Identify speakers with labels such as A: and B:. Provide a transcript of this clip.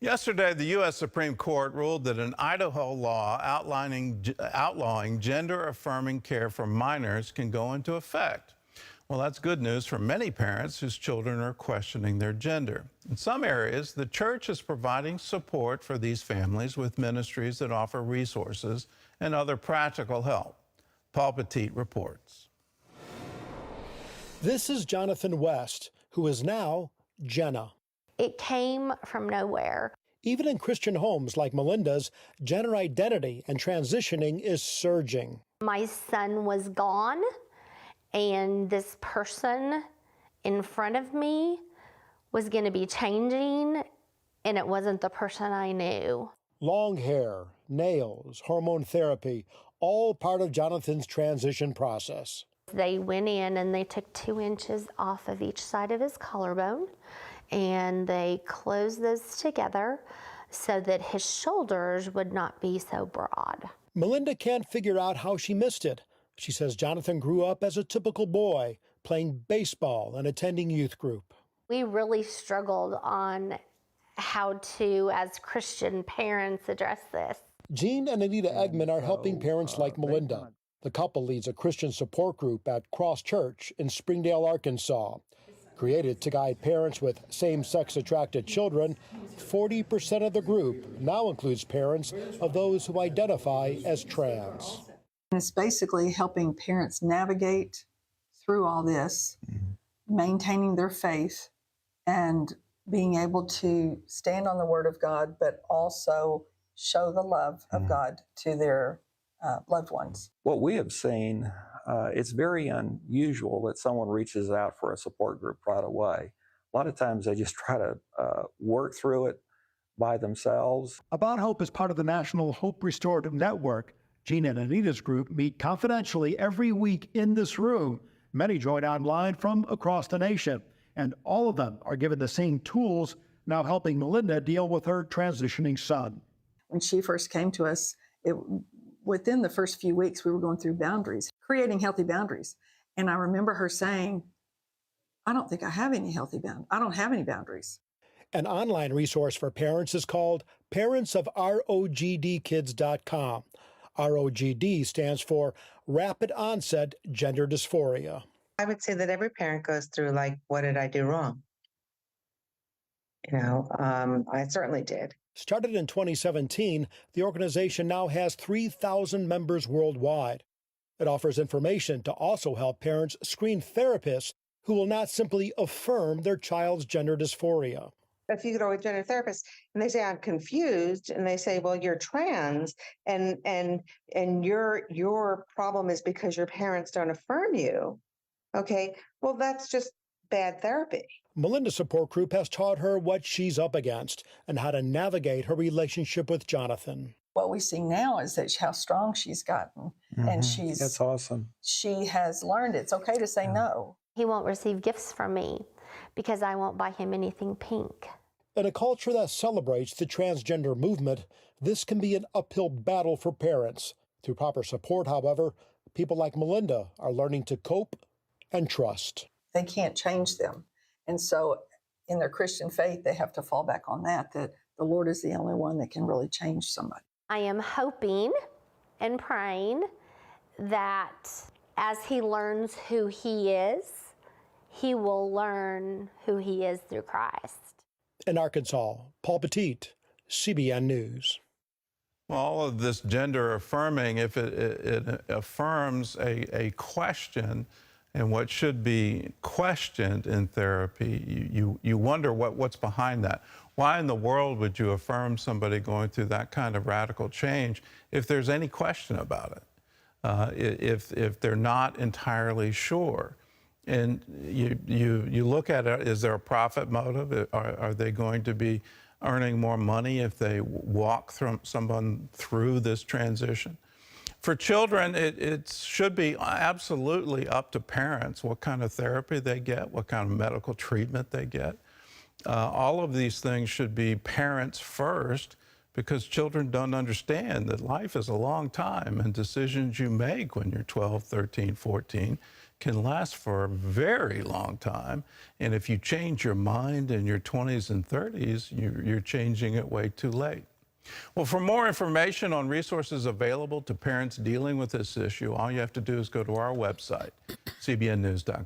A: Yesterday, the U.S. Supreme Court ruled that an Idaho law outlawing gender-affirming care for minors can go into effect. Well, that's good news for many parents whose children are questioning their gender. In some areas, the church is providing support for these families with ministries that offer resources and other practical help. Paul Petit reports.
B: This is Jonathan West, who is now Jenna.
C: It came from nowhere.
B: Even in Christian homes like Melinda's, gender identity and transitioning is surging.
C: My son was gone, and this person in front of me was going to be changing, and it wasn't the person I knew.
B: Long hair, nails, hormone therapy, all part of Jonathan's transition process.
C: They went in and they took 2 inches off of each side of his collarbone, and they closed those together so that his shoulders would not be so broad.
B: Melinda can't figure out how she missed it. She says Jonathan grew up as a typical boy, playing baseball and attending youth group.
C: We really struggled on how to, as Christian parents, address this.
B: Jean and Anita Eggman are helping parents like Melinda. The couple leads a Christian support group at Cross Church in Springdale, Arkansas. Created to guide parents with same-sex attracted children, 40% of the group now includes parents of those who identify as trans.
D: It's basically helping parents navigate through all this, maintaining their faith, and being able to stand on the Word of God, but also show the love of God to their loved ones.
E: What we have seen, it's very unusual that someone reaches out for a support group right away. A lot of times they just try to work through it by themselves.
F: About Hope is part of the National Hope Restorative Network. Jean and Anita's group meet confidentially every week in this room. Many join online from across the nation, and all of them are given the same tools, now helping Melinda deal with her transitioning son.
D: When she first came to us, within the first few weeks, we were going through boundaries, creating healthy boundaries. And I remember her saying, I don't think I have any healthy boundaries. I don't have any boundaries.
B: An online resource for parents is called parentsofrogdkids.com. ROGD stands for Rapid Onset Gender Dysphoria.
G: I would say that every parent goes through, like, what did I do wrong? I certainly did.
B: Started in 2017, the organization now has 3,000 members worldwide. It offers information to also help parents screen therapists who will not simply affirm their child's gender dysphoria.
G: If you go to a gender therapist and they say, I'm confused, and they say, well, you're trans, and your problem is because your parents don't affirm you. Okay, well, that's just bad therapy.
B: Melinda's support group has taught her what she's up against and how to navigate her relationship with Jonathan.
D: What we see now is that how strong she's gotten, and
E: That's awesome.
D: she has learned it's okay to say no.
C: He won't receive gifts from me because I won't buy him anything pink.
B: In a culture that celebrates the transgender movement, this can be an uphill battle for parents. Through proper support, however, people like Melinda are learning to cope and trust.
D: They can't change them. And so in their Christian faith, they have to fall back on that the Lord is the only one that can really change somebody.
C: I am hoping and praying that as he learns who he is, he will learn who he is through Christ.
B: In Arkansas, Paul Petit, CBN News.
A: Well, all of this gender affirming, if it affirms a question and what should be questioned in therapy, you wonder what's behind that. Why in the world would you affirm somebody going through that kind of radical change if there's any question about it? If they're not entirely sure. And you look at it, is there a profit motive? Are they going to be earning more money if they walk someone through this transition? For children, it should be absolutely up to parents what kind of therapy they get, what kind of medical treatment they get. All of these things should be parents first, because children don't understand that life is a long time, and decisions you make when you're 12, 13, 14 can last for a very long time. And if you change your mind in your 20s and 30s, you're changing it way too late. Well, for more information on resources available to parents dealing with this issue, all you have to do is go to our website, cbnnews.com.